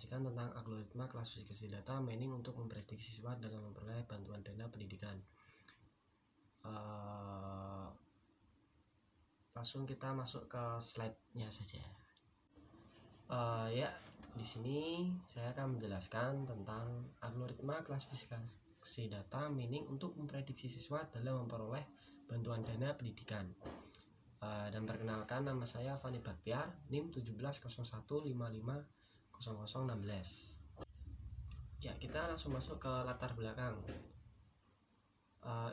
menginformasikan tentang algoritma klasifikasi data mining untuk memprediksi siswa dalam memperoleh bantuan dana pendidikan. Langsung kita masuk ke slide-nya saja. Ya, di sini saya akan menjelaskan tentang algoritma klasifikasi data mining untuk memprediksi siswa dalam memperoleh bantuan dana pendidikan. Dan perkenalkan, nama saya Fani Baktiar, NIM 1701550016. Ya, kita langsung masuk ke latar belakang.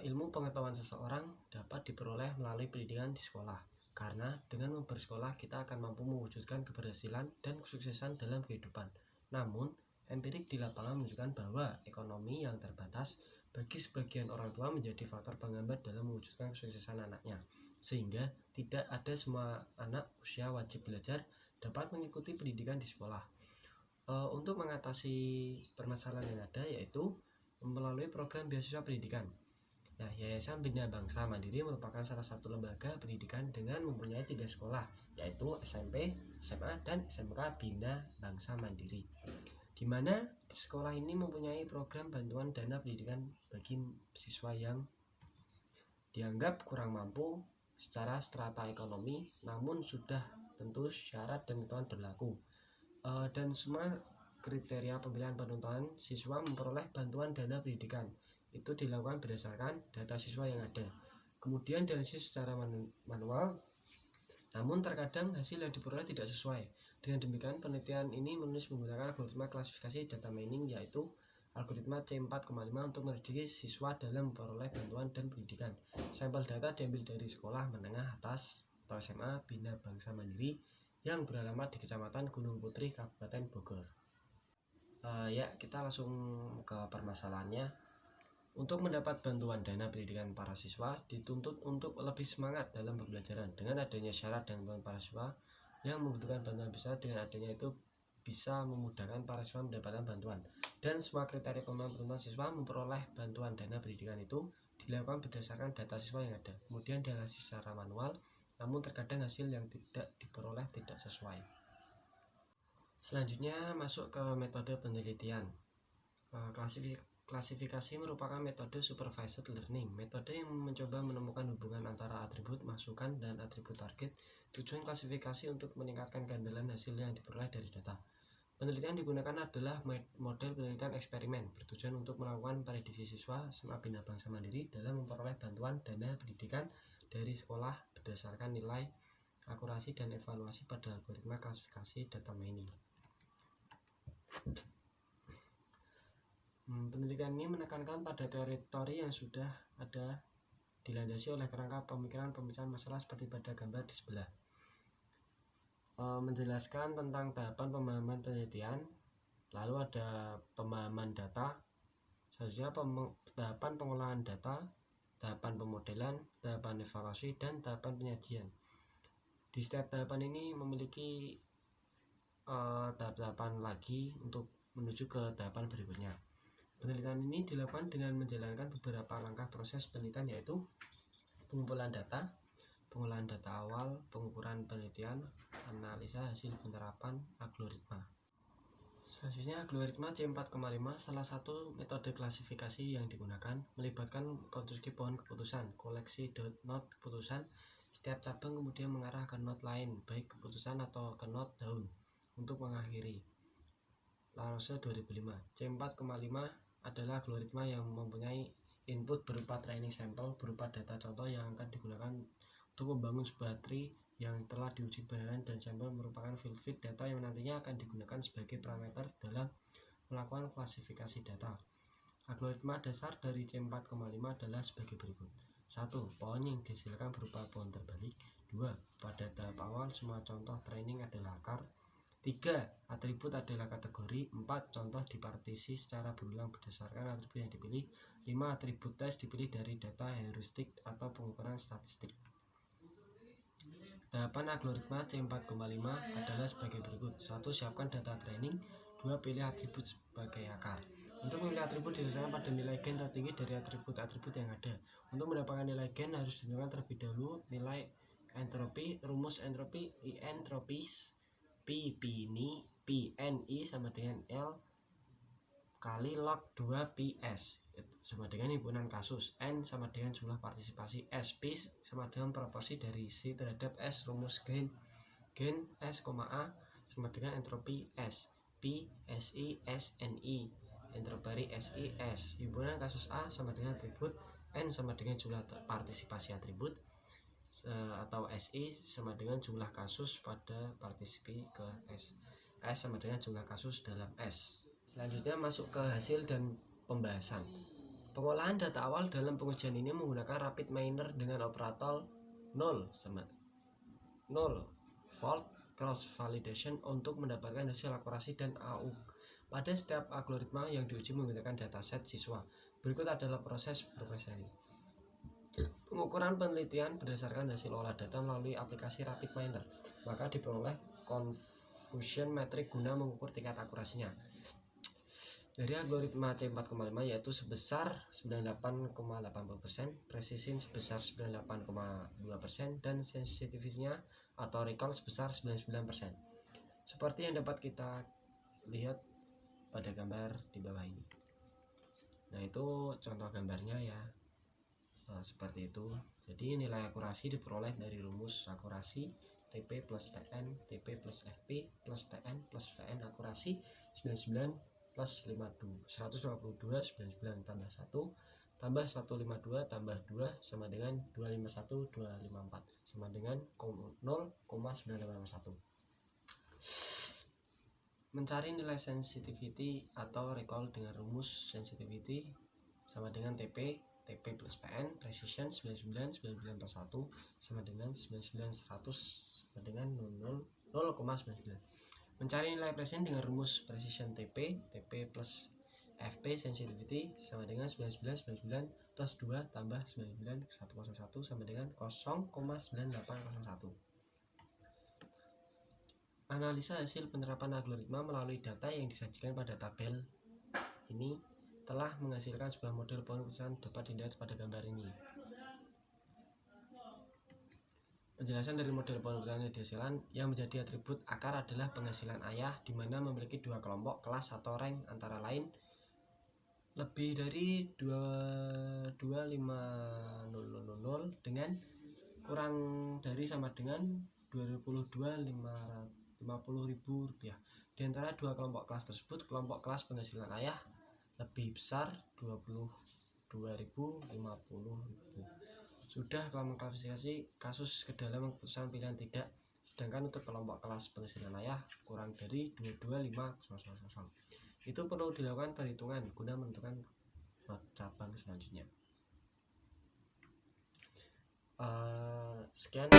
Ilmu pengetahuan seseorang dapat diperoleh melalui pendidikan di sekolah, karena dengan bersekolah kita akan mampu mewujudkan keberhasilan dan kesuksesan dalam kehidupan. Namun, empirik di lapangan menunjukkan bahwa ekonomi yang terbatas bagi sebagian orang tua menjadi faktor penghambat dalam mewujudkan kesuksesan anaknya, sehingga tidak ada semua anak usia wajib belajar dapat mengikuti pendidikan di sekolah. Untuk mengatasi permasalahan yang ada, yaitu melalui program beasiswa pendidikan. Nah, Yayasan Bina Bangsa Mandiri merupakan salah satu lembaga pendidikan dengan mempunyai 3 sekolah, yaitu SMP, SMA, dan SMK Bina Bangsa Mandiri, di mana sekolah ini mempunyai program bantuan dana pendidikan bagi siswa yang dianggap kurang mampu secara strata ekonomi, namun sudah tentu syarat dan ketentuan berlaku. Dan semua kriteria pemilihan penuntutan siswa memperoleh bantuan dana pendidikan itu dilakukan berdasarkan data siswa yang ada, kemudian dianalisis secara manual, namun terkadang hasil yang diperoleh tidak sesuai. Dengan demikian, penelitian ini menulis menggunakan algoritma klasifikasi data mining, yaitu algoritma C4,5 untuk memprediksi siswa dalam memperoleh bantuan dan pendidikan. Sampel data diambil dari sekolah menengah atas atau SMA Bina Bangsa Mandiri yang beralamat di Kecamatan Gunung Putri, Kabupaten Bogor. Ya, kita langsung ke permasalahannya. Untuk mendapat bantuan dana pendidikan, para siswa dituntut untuk lebih semangat dalam pembelajaran. Dengan adanya syarat dan kebutuhan para siswa yang membutuhkan bantuan besar, dengan adanya itu bisa memudahkan para siswa mendapatkan bantuan. Dan semua kriteria pemilihan penuntutan siswa memperoleh bantuan dana pendidikan itu dilakukan berdasarkan data siswa yang ada, kemudian dianalisis secara manual, namun terkadang hasil yang tidak diperoleh tidak sesuai. Selanjutnya masuk ke metode penelitian. Klasifikasi merupakan metode supervised learning, metode yang mencoba menemukan hubungan antara atribut masukan dan atribut target. Tujuan klasifikasi untuk meningkatkan keandalan hasil yang diperoleh dari data. Penelitian digunakan adalah model penelitian eksperimen, bertujuan untuk melakukan prediksi siswa SMA Bina Bangsa Mandiri dalam memperoleh bantuan dana pendidikan dari sekolah berdasarkan nilai akurasi dan evaluasi pada algoritma klasifikasi data mining. Penelitian ini menekankan pada teori-teori yang sudah ada, dilandasi oleh kerangka pemikiran pemecahan masalah seperti pada gambar di sebelah. Menjelaskan tentang tahapan pemahaman penelitian, lalu ada pemahaman data, selanjutnya tahapan pengolahan data, tahapan pemodelan, tahapan evaluasi, dan tahapan penyajian. Di setiap tahapan ini memiliki tahap-tahapan lagi untuk menuju ke tahapan berikutnya. Penelitian ini dilakukan dengan menjalankan beberapa langkah proses penelitian, yaitu pengumpulan data, pengolahan data awal, pengukuran penelitian, analisa hasil penerapan algoritma. Selanjutnya, algoritma C4,5 salah satu metode klasifikasi yang digunakan, melibatkan konstruksi pohon keputusan, koleksi node keputusan. Setiap cabang kemudian mengarah ke node lain, baik keputusan atau ke node daun, untuk mengakhiri. Larose 2005. C4,5 adalah algoritma yang mempunyai input berupa training sampel berupa data contoh yang akan digunakan untuk membangun sebuah tree yang telah diuji kebenaran, dan sampel merupakan field feed data yang nantinya akan digunakan sebagai parameter dalam melakukan klasifikasi data. Algoritma dasar dari C4,5 adalah sebagai berikut. 1. Pohon yang dihasilkan berupa pohon terbalik. 2. Pada tahap awal semua contoh training adalah akar. 3. Atribut adalah kategori. 4. Contoh dipartisi secara berulang berdasarkan atribut yang dipilih. 5. Atribut tes dipilih dari data heuristik atau pengukuran statistik. Tahapan algoritma C4,5 adalah sebagai berikut. 1. Siapkan data training. 2. Pilih atribut sebagai akar. Untuk memilih atribut didasarkan pada nilai gen tertinggi dari atribut-atribut yang ada. Untuk mendapatkan nilai gen harus ditentukan terlebih dahulu nilai entropi. Rumus entropi, I entropis, P ini Pi NI sama dengan L kali log 2 PS sama dengan himpunan kasus, N sama dengan jumlah partisipasi, S P sama dengan proporsi dari C terhadap S, rumus gain S, A sama dengan entropi S, P SI SNI, entropi SI S, himpunan kasus A sama dengan atribut, N sama dengan jumlah partisipasi atribut, atau SI sama dengan jumlah kasus pada partisipi ke S, S sama dengan jumlah kasus dalam S. Selanjutnya masuk ke hasil dan pembahasan. Pengolahan data awal dalam pengujian ini menggunakan rapid miner dengan operator 0 fault cross validation untuk mendapatkan hasil akurasi dan AU pada setiap algoritma yang diuji menggunakan dataset siswa. Berikut adalah proses beroperasi. Pengukuran penelitian berdasarkan hasil olah data melalui aplikasi rapid miner, maka diperoleh confusion metric guna mengukur tingkat akurasinya. Dari algoritma C4,5 yaitu sebesar 98,80%, precision sebesar 98,2%, dan sensitivity-nya atau recall sebesar 99%. Seperti yang dapat kita lihat pada gambar di bawah ini. Nah, itu contoh gambarnya ya. Seperti itu. Jadi nilai akurasi diperoleh dari rumus akurasi TP plus TN, TP plus FP plus TN plus VN akurasi 99 plus 122, 99 tambah 1 tambah 152 tambah 2 sama dengan 251, 254 sama dengan 0,9881. Mencari nilai sensitivity atau recall dengan rumus sensitivity sama dengan TP plus PN, precision 99, 99 plus 1 sama dengan 99, 100 sama dengan 0,99. Mencari nilai precision dengan rumus precision TP plus FP sensitivity sama dengan 99, 99 plus 2 tambah 99, 101 sama dengan 0,9801. Analisa hasil penerapan algoritma melalui data yang disajikan pada tabel ini telah menghasilkan sebuah model pengukuran dapat dilihat pada gambar ini. Penjelasan dari model pengukuran yang dihasilkan yang menjadi atribut akar adalah penghasilan ayah, di mana memiliki dua kelompok kelas atau rank antara lain lebih dari 22500 dengan kurang dari sama dengan 252.550 rupiah. Di antara dua kelompok kelas tersebut, kelompok kelas penghasilan ayah lebih besar 22.050 rupiah. Sudah mengklasifikasi kasus ke dalam keputusan pilihan tidak, sedangkan untuk kelompok kelas penghasilan ayah kurang dari 225.000. Itu perlu dilakukan perhitungan guna menentukan cabang selanjutnya. Sekian.